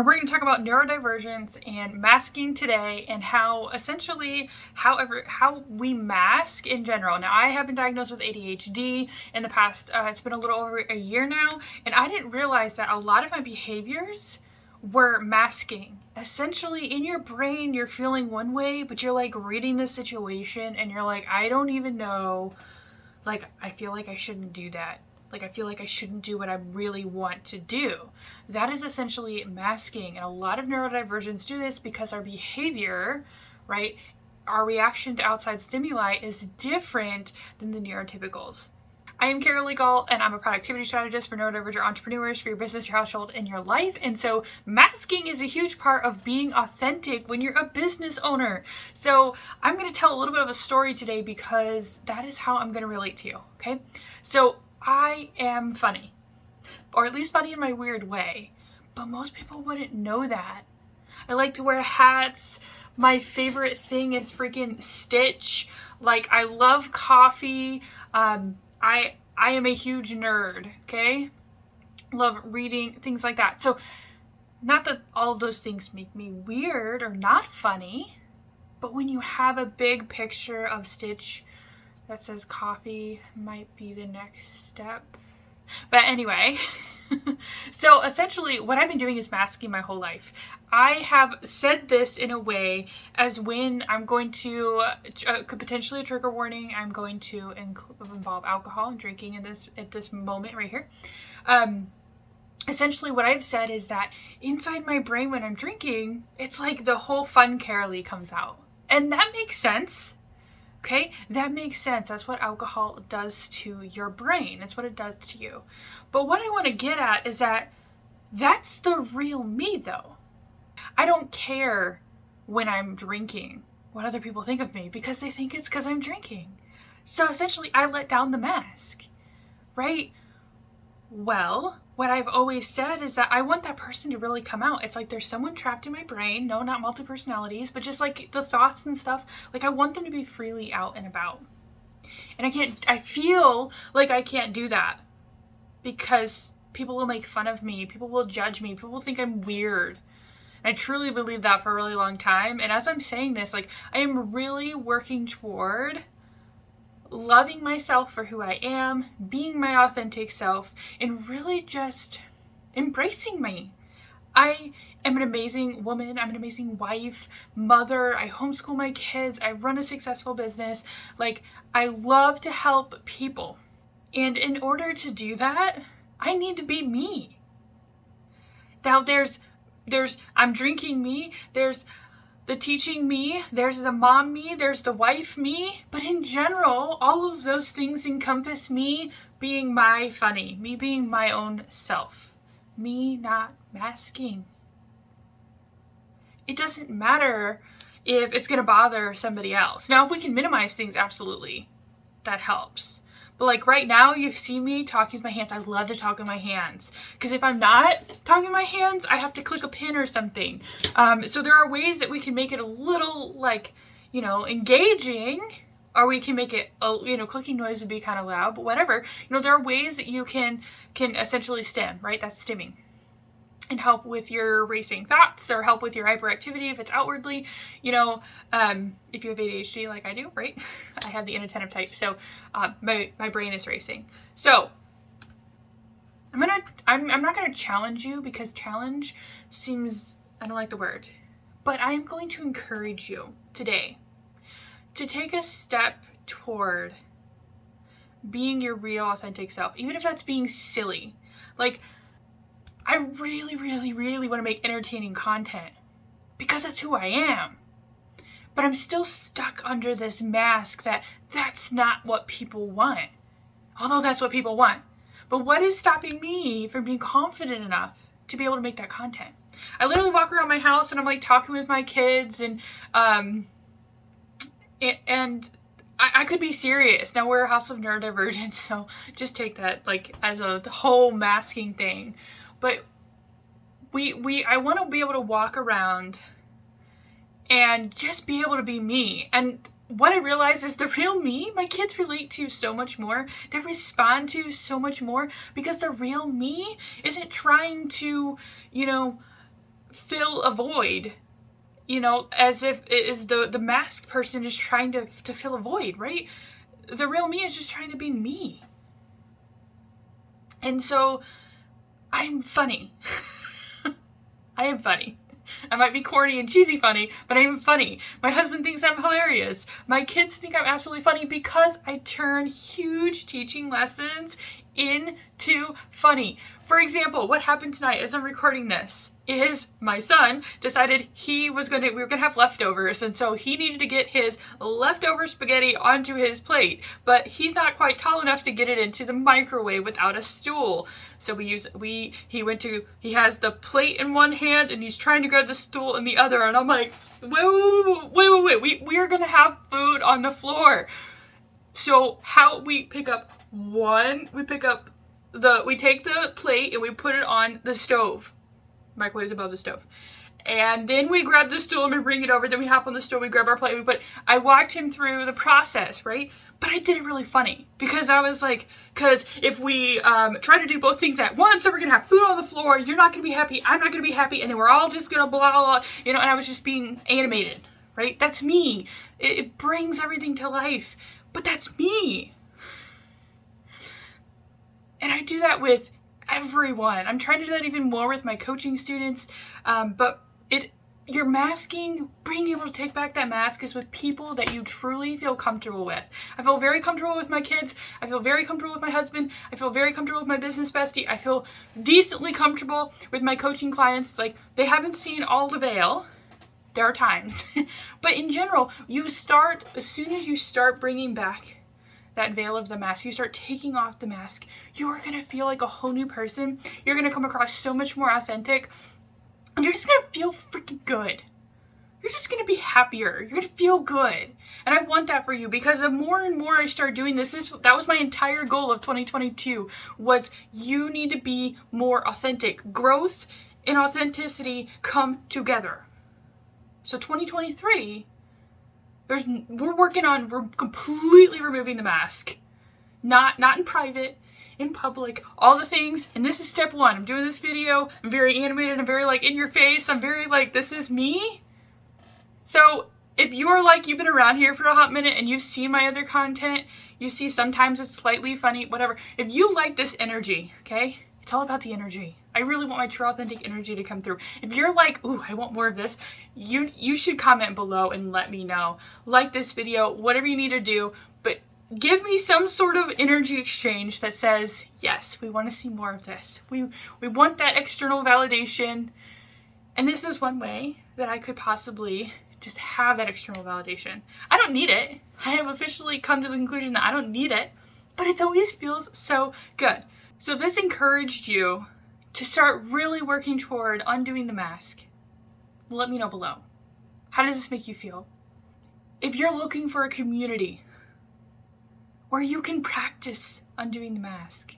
We're going to talk about neurodivergence and masking today, and how essentially, how we mask in general. Now, I have been diagnosed with ADHD in the past. It's been a little over a year now, and I didn't realize that a lot of my behaviors were masking. Essentially, in your brain, you're feeling one way, but you're like reading the situation, and you're like, I don't even know. Like, I feel like I shouldn't do that. Like, I feel like I shouldn't do what I really want to do. That is essentially masking. And a lot of neurodivergents do this because our behavior, right, our reaction to outside stimuli is different than the neurotypicals. I am Carol Legal, and I'm a productivity strategist for neurodivergent entrepreneurs for your business, your household, and your life. And so masking is a huge part of being authentic when you're a business owner. So I'm going to tell a little bit of a story today because that is how I'm going to relate to you, okay? So I am funny, or at least funny in my weird way, but most people wouldn't know that. I like to wear hats. My favorite thing is freaking Stitch. Like, I love coffee. I am a huge nerd, okay? Love reading, things like that. So, not that all of those things make me weird or not funny, but when you have a big picture of Stitch that says coffee might be the next step. But anyway, so essentially what I've been doing is masking my whole life. I have said this in a way as when I'm going to, could potentially a trigger warning, I'm going to involve alcohol and drinking at this moment right here. Essentially what I've said is that inside my brain when I'm drinking, it's like the whole fun Carolee comes out. And that makes sense. Okay, that makes sense. That's what alcohol does to your brain. That's what it does to you. But what I want to get at is that that's the real me, though. I don't care when I'm drinking what other people think of me because they think it's because I'm drinking. So essentially, I let down the mask, right? Well, what I've always said is that I want that person to really come out. It's like there's someone trapped in my brain. No, not multi-personalities, but just like the thoughts and stuff. Like, I want them to be freely out and about. And I feel like I can't do that because people will make fun of me. People will judge me. People will think I'm weird. And I truly believe that for a really long time. And as I'm saying this, like, I am really working toward loving myself for who I am, being my authentic self, and really just embracing me. I am an amazing woman. I'm an amazing wife, mother. I homeschool my kids. I run a successful business. Like, I love to help people. And in order to do that, I need to be me. Now there's I'm drinking me. There's the teaching me, there's the mom me, there's the wife me, but in general, all of those things encompass me being my funny, me being my own self, me not masking. It doesn't matter if it's going to bother somebody else. Now, if we can minimize things, absolutely, that helps. But like right now, you see me talking with my hands. I love to talk with my hands. Because if I'm not talking with my hands, I have to click a pin or something. So there are ways that we can make it a little, like, you know, engaging. Or we can make it, clicking noise would be kind of loud. But whatever. You know, there are ways that you can essentially stim, right? That's stimming. And help with your racing thoughts, or help with your hyperactivity if it's outwardly, if you have ADHD like I do, right? I have the inattentive type, so my brain is racing. So I'm not gonna challenge you because challenge seems, I don't like the word, but I am going to encourage you today to take a step toward being your real authentic self, even if that's being silly. Like, I really, really, really want to make entertaining content because that's who I am. But I'm still stuck under this mask that's not what people want. Although that's what people want. But what is stopping me from being confident enough to be able to make that content? I literally walk around my house and I'm like talking with my kids and I could be serious. Now, we're a house of neurodivergence, so just take that like as the whole masking thing. But I want to be able to walk around and just be able to be me. And what I realize is the real me, my kids relate to so much more. They respond to so much more because the real me isn't trying to, fill a void, you know, as if it is the mask person is trying to fill a void, right? The real me is just trying to be me. And so I'm funny. I am funny. I might be corny and cheesy funny, but I am funny. My husband thinks I'm hilarious. My kids think I'm absolutely funny because I turn huge teaching lessons into funny. For example, what happened tonight as I'm recording this is my son decided we were gonna have leftovers, and so he needed to get his leftover spaghetti onto his plate, but he's not quite tall enough to get it into the microwave without a stool. So he has the plate in one hand and he's trying to grab the stool in the other, and I'm like, wait, we are gonna have food on the floor. So how we take the plate and we put it on the stove. Microwave is above the stove. And then we grab the stool and we bring it over. Then we hop on the stove, we grab our plate, I walked him through the process, right? But I did it really funny because I was like, because if we try to do both things at once, then we're going to have food on the floor. You're not going to be happy. I'm not going to be happy. And then we're all just going to blah, blah, you know, and I was just being animated, right? That's me. It brings everything to life, but that's me. And I do that with everyone. I'm trying to do that even more with my coaching students. But you're masking, being able to take back that mask is with people that you truly feel comfortable with. I feel very comfortable with my kids. I feel very comfortable with my husband. I feel very comfortable with my business bestie. I feel decently comfortable with my coaching clients. Like, they haven't seen all the veil. There are times. But in general, as soon as you start bringing back that veil of the mask, you start taking off the mask, you are going to feel like a whole new person. You're going to come across so much more authentic. And you're just going to feel freaking good. You're just going to be happier. You're going to feel good. And I want that for you, because the more and more I start doing this, that was my entire goal of 2022, was you need to be more authentic. Growth and authenticity come together. So 2023, we're completely removing the mask. Not in private, in public, all the things. And this is step one. I'm doing this video. I'm very animated. I'm very in your face. I'm very this is me. So if you are you've been around here for a hot minute and you've seen my other content, you see sometimes it's slightly funny, whatever. If you like this energy, okay? It's all about the energy. I really want my true authentic energy to come through. If you're ooh, I want more of this, you should comment below and let me know. Like this video, whatever you need to do, but give me some sort of energy exchange that says, yes, we want to see more of this. We want that external validation. And this is one way that I could possibly just have that external validation. I don't need it. I have officially come to the conclusion that I don't need it, but it always feels so good. So this encouraged you to start really working toward undoing the mask. Let me know below. How does this make you feel? If you're looking for a community where you can practice undoing the mask,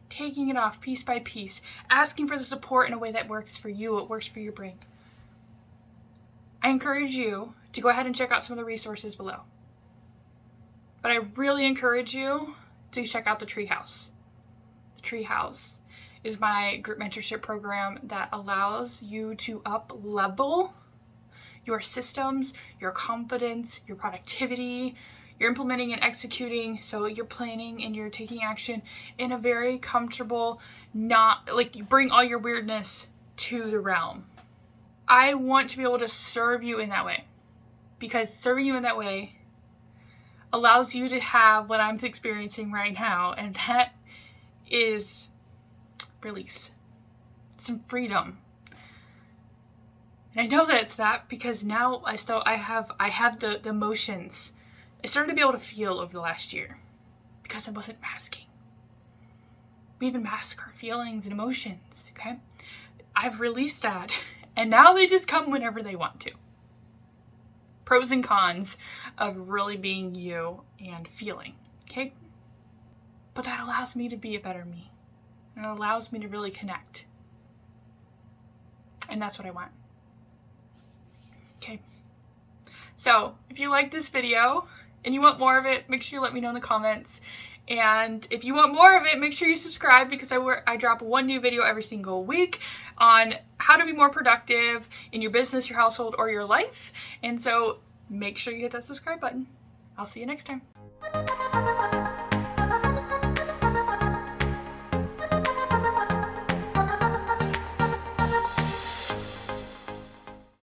taking it off piece by piece, asking for the support in a way that works for you, it works for your brain, I encourage you to go ahead and check out some of the resources below. But I really encourage you to check out the Treehouse. The Treehouse is my group mentorship program that allows you to up-level your systems, your confidence, your productivity. You're implementing and executing, so you're planning and you're taking action in a very comfortable, you bring all your weirdness to the realm. I want to be able to serve you in that way, because serving you in that way allows you to have what I'm experiencing right now, and that is release, some freedom. And I know that it's that because now I have the emotions. I started to be able to feel over the last year because I wasn't masking. We even mask our feelings and emotions, okay? I've released that, and now they just come whenever they want to. Pros and cons of really being you and feeling, okay? But that allows me to be a better me. And it allows me to really connect. And that's what I want. Okay. So, if you like this video and you want more of it, make sure you let me know in the comments. And if you want more of it, make sure you subscribe, because I drop one new video every single week on how to be more productive in your business, your household, or your life. And so make sure you hit that subscribe button. I'll see you next time.